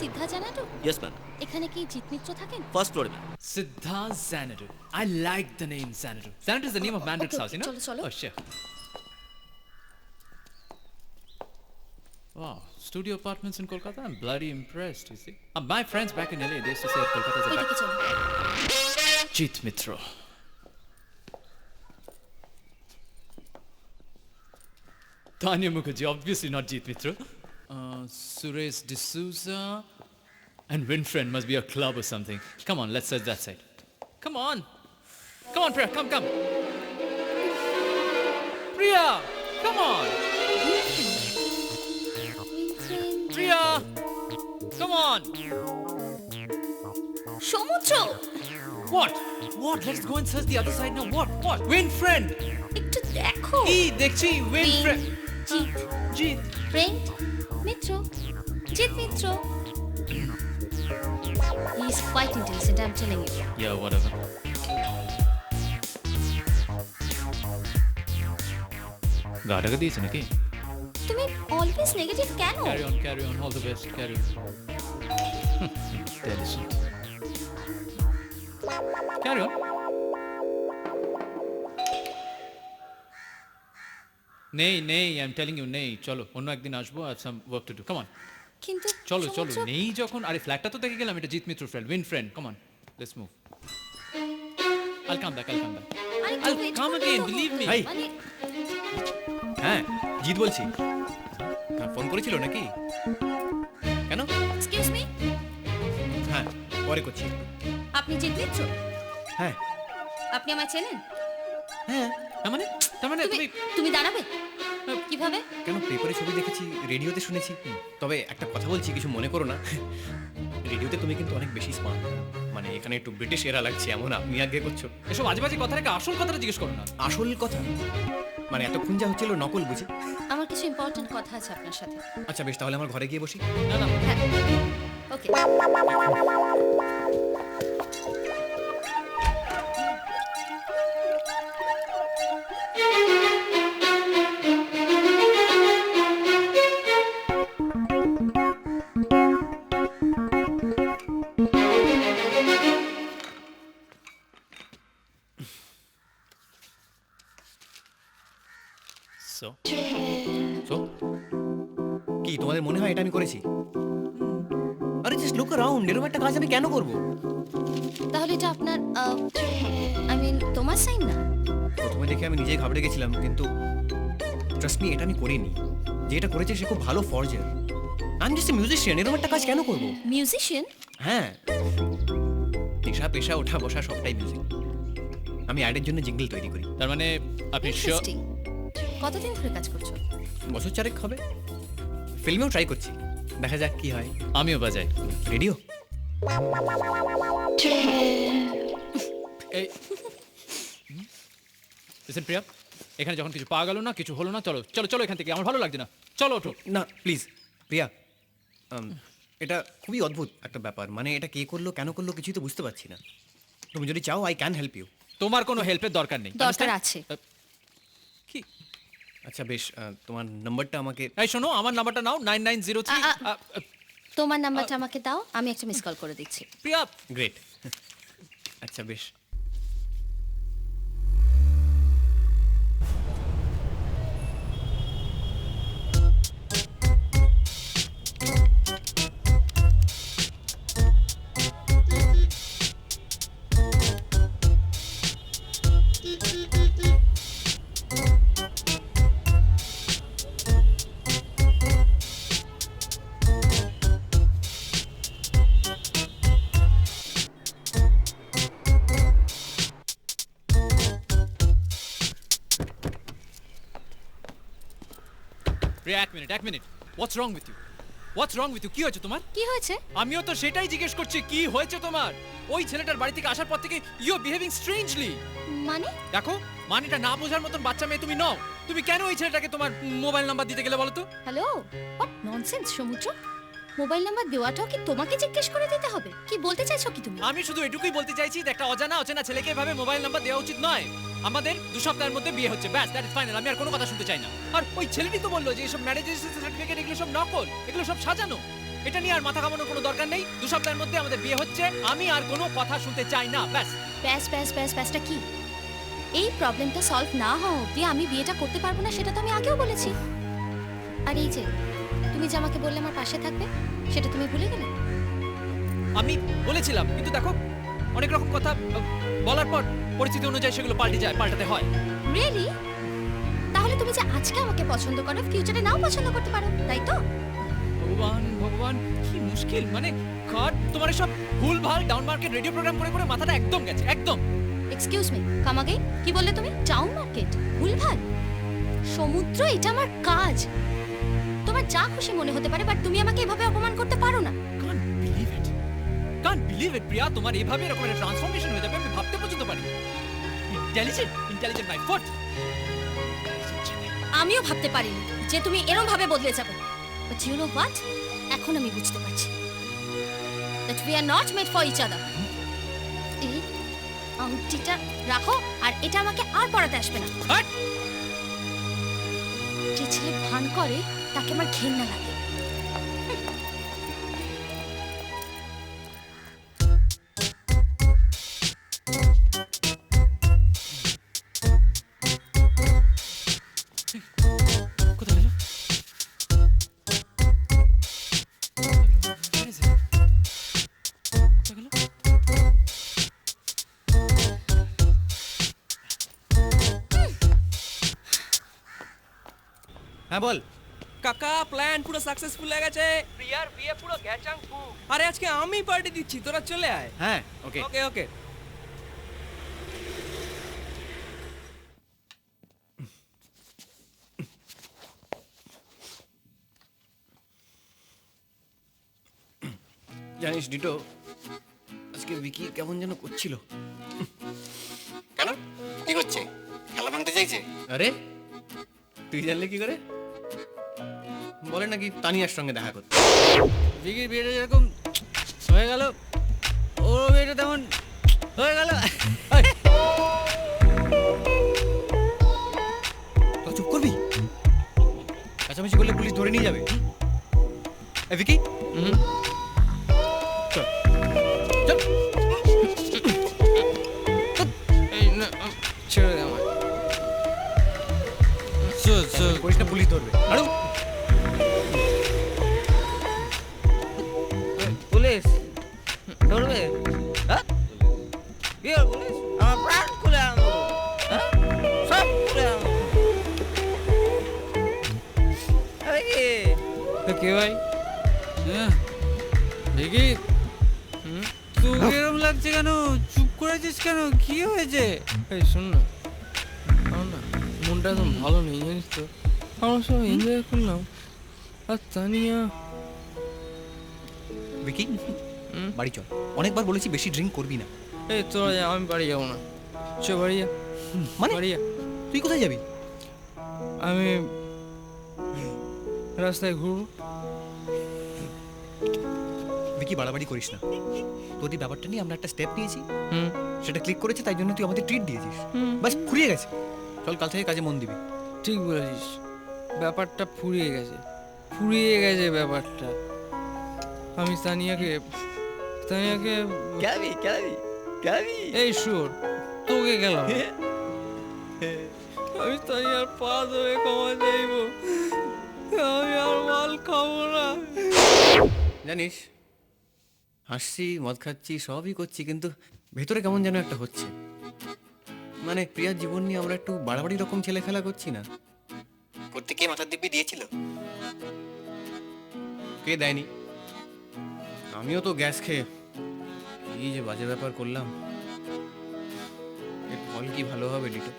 সিদ্ধা জানাটু? Yes, ma'am. এখানে কি জিৎ মিত্র থাকেন? First floor, ma'am. Siddha Xanadu. I like the name Xanadu. Xanadu is the name of Mandate's Okay, house, you know? cholo, cholo. Oh, sure. Wow, studio apartments in Kolkata? I'm bloody impressed, you see. My friends back in LA, they used to say Kolkata is a এদিকে back... চলো। Jeet Mitra. Tanya Mukherjee, obviously not Jeet Mitra. Suresh D'Souza. And Winfriend must be a club or something. Come on, let's search that side. Come on. Come on, Priya, come. Priya, come on. Priya, come on. সমুদ্র, What? Let's go and search the other side now. What? Winfriend. একটু দেখো। দেখছি, Winfriend. Jeet, Jeet. Friend, Mitra, Jeet Mitra. He is quite intelligent, I'm telling you. Yeah, whatever. গাটাকে দিয়েছে নাকি? তুমি always negative কেন? Carry on. All the best. Carry on. Intelligent. Carry on. নেই, I'm telling you, নেই। চলো, অন্য একদিন আসবো, I have some work to do. Come on. কিন্তু চলো, সমুদ্র, নেই যখন। আরে ফ্ল্যাটটা তো দেখে গেলাম, এটা Jeet Mitra friend, win friend. Come on, let's move. I'll come back. আরে I'll একটু wait come করতে again, তো believe me. হবে। Hey. মানে হ্যাঁ, জিৎ বলছি। ফোন করেছিল নাকি? কেন? এক্সকিউজ মি, হ্যাঁ, পরে করছি। আপনি জিৎ মিত্র? হ্যাঁ। আপনি আমায় চেনেন? তার মানে তুমি তুমি তুমি দাঁড়াবে কিভাবে? কেন, পেপারে ছবি দেখেছি, রেডিওতে শুনেছি। তবে একটা কথা বলছি, কিছু মনে করো না। রেডিওতে তুমি কিন্তু অনেক বেশি স্মার্ট। মানে এখানে একটু ব্রিটিশ এরা লাগছে, এমন আপনি আগে করছো। এসব আজেবাজে কথা রেখে আসল কথাটা জিজ্ঞেস করো না। আসল কথা মানে এতক্ষণ যা হচ্ছিল নকল বুঝি। আমার কিছু ইম্পর্টেন্ট কথা আছে আপনার সাথে। আচ্ছা বেশ, তাহলে আমার ঘরে গিয়ে বসি। না হ্যাঁ, ওকে। So So? কি তোমাদের মনে হয় এটা আমি করেছি? আরে জাস্ট লুক অ্যারাউন্ড, এরকম একটা কাজ আমি কেন করব? তাহলে এটা আপনার আই মিন তোমার সাইন না? প্রথমে দেখে আমি নিজেই ঘাবড়ে গেছিলাম, কিন্তু ট্রাস্ট মি, এটা আমি করিনি। যে এটা করেছে সে খুব ভালো ফরজার। আমি জাস্ট মিউজিশিয়ান, এরকম একটা কাজ কেন করব? মিউজিশিয়ান? হ্যাঁ, নেশা পেশা ওঠা বসা সবটাই মিউজিক। আমি অ্যাডের জন্য জিঙ্গল তৈরি করি। তার মানে আপনি শিওর? ইন্টারেস্টিং। কতদিন ধরে কাজ করছো? বছর চারেক হবে। ফিল্মেও ট্রাই করছি, দেখা যাক কি হয়। আমিও বাজাই। রেডিও? এই লিসেন প্রিয়া, এখানে যখন কিছু পাওয়া গেল না, কিছু হলো না, চলো এখান থেকে, আমার ভালো লাগছে না। চলো ওঠো। না প্লিজ প্রিয়া, এটা খুবই অদ্ভুত একটা ব্যাপার। মানে এটা কে করলো, কেন করলো, কিছুই তো বুঝতে পারছি না। তুমি যদি চাও আই ক্যান হেল্প ইউ। তোমার কোনো হেল্পের দরকার নেই। দরকার আছে। কি? আচ্ছা বেশ, তোমার নাম্বারটা আমাকে। এই শোনো, আমার নাম্বারটা নাও, 9903। তোমার নাম্বারটা আমাকে দাও, আমি একটা মিস কল করে দিচ্ছি। প্রিয়া, গ্রেট। আচ্ছা বেশ। প্রিয়া, এক minute. What's wrong with you? কি হয়েছে তোমার? কি হয়েছে? আমিও তো সেটাই জিজ্ঞেস করছি, কি হয়েছে তোমার? ওই ছেলেটার বাড়ি থেকে আসার পর থেকে ইউ আর বিহেভিং স্ট্রেঞ্জলি। মানে দেখো, মানেটা না বোঝার মতন বাচ্চা মেয়ে তুমি নও। তুমি কেন ওই ছেলেটাকে তোমার মোবাইল নাম্বার দিতে গেলে বলো তো? হ্যালো, হোয়াট ননসেন্স সমুদ্র। মোবাইল নাম্বার দেওয়াটাও কি তোমাকে জিজ্ঞেস করে দিতে হবে? কি বলতে চাইছো কি তুমি? আমি শুধু এটুকুই বলতে চাইছি যে একটা অচেনা ছেলেকে এভাবে মোবাইল নাম্বার দেওয়া উচিত নয়। আমাদের 2 সপ্তাহের মধ্যে বিয়ে হচ্ছে, ব্যাস, দ্যাট ইজ ফাইনাল। আমি আর কোনো কথা শুনতে চাই না। আর ওই ছেলেটি তো বললো যে এসব ম্যারেজ সার্টিফিকেট এগুলো সব নকল, এগুলো সব সাজানো। এটা নিয়ে আর মাথা ঘামানোর কোনো দরকার নেই। 2 সপ্তাহের মধ্যে আমাদের বিয়ে হচ্ছে, আমি আর কোনো কথা শুনতে চাই না, ব্যাস। ব্যাসটা কি? এই প্রবলেমটা সলভ না হওয়া অবধি আমি বিয়েটা করতে পারবো না, সেটা তো আমি আগেও বলেছি। আর এই যে তুমি যে আমাকে বললে আমার পাশে থাকবে, সেটা তুমি ভুলে গেলে? আমি বলেছিলাম, কিন্তু দেখো অনেক রকম কথা বলার পর পরিস্থিতি অনুযায়ী সেগুলো পাল্টাতে হয়। রিয়েলি? তাহলে তুমি যে আজকে আমাকে পছন্দ করো, ফিউচারে নাও পছন্দ করতে পারো, তাই তো? ভগবান কি মুশকিল, মানে কার তোমার সব ভুলভাল ডাউন মার্কেট রেডিও প্রোগ্রাম করে করে মাথাটা একদম গেছে, একদম। এক্সকিউজ মি, কাম আগেইন। কি বললে তুমি? Town market? ভুলভাল? সমুদ্র, এটা আমার কাজ। তোমার যা খুশি মনে হতে পারে, বাট তুমি আমাকে এভাবে অপমান করতে পারো না। কান্ট বিলিভ ইট প্রিয়া, তোমার এইভাবে এরকম একটা ট্রান্সফরমেশন হয়ে যাবে আমি ভাবতে পর্যন্ত পারি। Intelligent my foot. আমিও ভাবতে পারিনি যে তুমি এরকম ভাবে বদলে যাবে। বাট ইউ নো হোয়াট, এখন আমি বুঝতে পারছি that we are not made for each other. এই আংটিটা রাখো, আর এটা আমাকে আর পরাতে আসবে না। হাট! যে ছেলে ভান করে তাকে আমার ঘেন্না লাগে। কোথায় গেল? Where is it? কোথায় গেল? হ্যাঁ বল। কাকা প্ল্যান পুরো সাকসেসফুল হয়ে গেছে। প্রিয়ার বিয়ে পুরো গ্যাচাং ফু। আরে আজকে আমি পার্টি দিচ্ছি, তোরা চলে আয়। হ্যাঁ ওকে। ওকে ওকে। জানিস ডিটো, আজকে বিকি কেমন যেন করছিল। কেন কি হচ্ছে? খেলা ভাঙতে চাইছে? আরে তুই জানলে কি করে? বলে নাকি তানিয়ার সঙ্গে দেখা করতে। বিগির বিয়েটা যেরকম হয়ে গেল, ওর বিয়েটা তেমন হয়ে গেল। তো চুপ করবি? কাছামাছি করলে পুলিশ ধরে নিয়ে যাবে। এ ভিকি, চল চল। এই না, ছেড়ে দে আমায়। চল চল। করিস না, পুলিশ ধরবে। আরো পুলিশ ধরবে? হ্যাঁ? কি আর পুলিশ? আমার প্রাণ খুলে আনবো। হ্যাঁ? সব খুলে আনবো। আরে কি? কে ভাই? হ্যাঁ দেখি তোকে এরকম লাগছে কেন? চুপ করেছিস কেন? কি হয়েছে? এই শোন না, আমার না মনটা একদম ভালো নেই জানিস তো। আমরা সব এনজয় করলাম, আর তানিয়া। ভিকি বাড়ি চল। অনেকবার বলেছি বেশি ড্রিঙ্ক করবি না। এই তোরা যা, আমি বাড়ি যাবো না। চ বাড়ি যা, মানে বাড়ি যা। তুই কোথায় যাবি? আমি রাস্তায় ঘুরবো। ভিকি বাড়াবাড়ি করিস না। তোর এই ব্যাপারটা নিয়ে আমরা একটা স্টেপ নিয়েছি, হুম সেটা ক্লিক করেছে, তাই জন্য তুই আমাদের ট্রিট দিয়েছিস। হুম বাস ফুরিয়ে গেছে। চল কাল থেকে কাজে মন দিবি। ঠিক বলেছিস, ব্যাপারটা ফুরিয়ে গেছে, ফুরিয়ে গেছে ব্যাপারটা। আমি তানিয়াকে এই সুর তোকে গেলাম। আমি তানিয়ার পা ধরে ক্ষমা চাইবো, আমি আর মাল খাবো না। জানিস, হাসছি, মদ খাচ্ছি, সবই করছি, কিন্তু ভেতরে কেমন যেন একটা হচ্ছে। মানে প্রিয়ার জীবন নিয়ে আমরা একটু বাড়াবাড়ি রকম ছেলে খেলা করছি না? করতে কে মাথার দিব্যি দিয়েছিল? কে দেয়নি? আমিও তো গ্যাস খেয়ে এই যে বাজে ব্যাপার করলাম, এর ফল কি ভালো হবে ডিটো?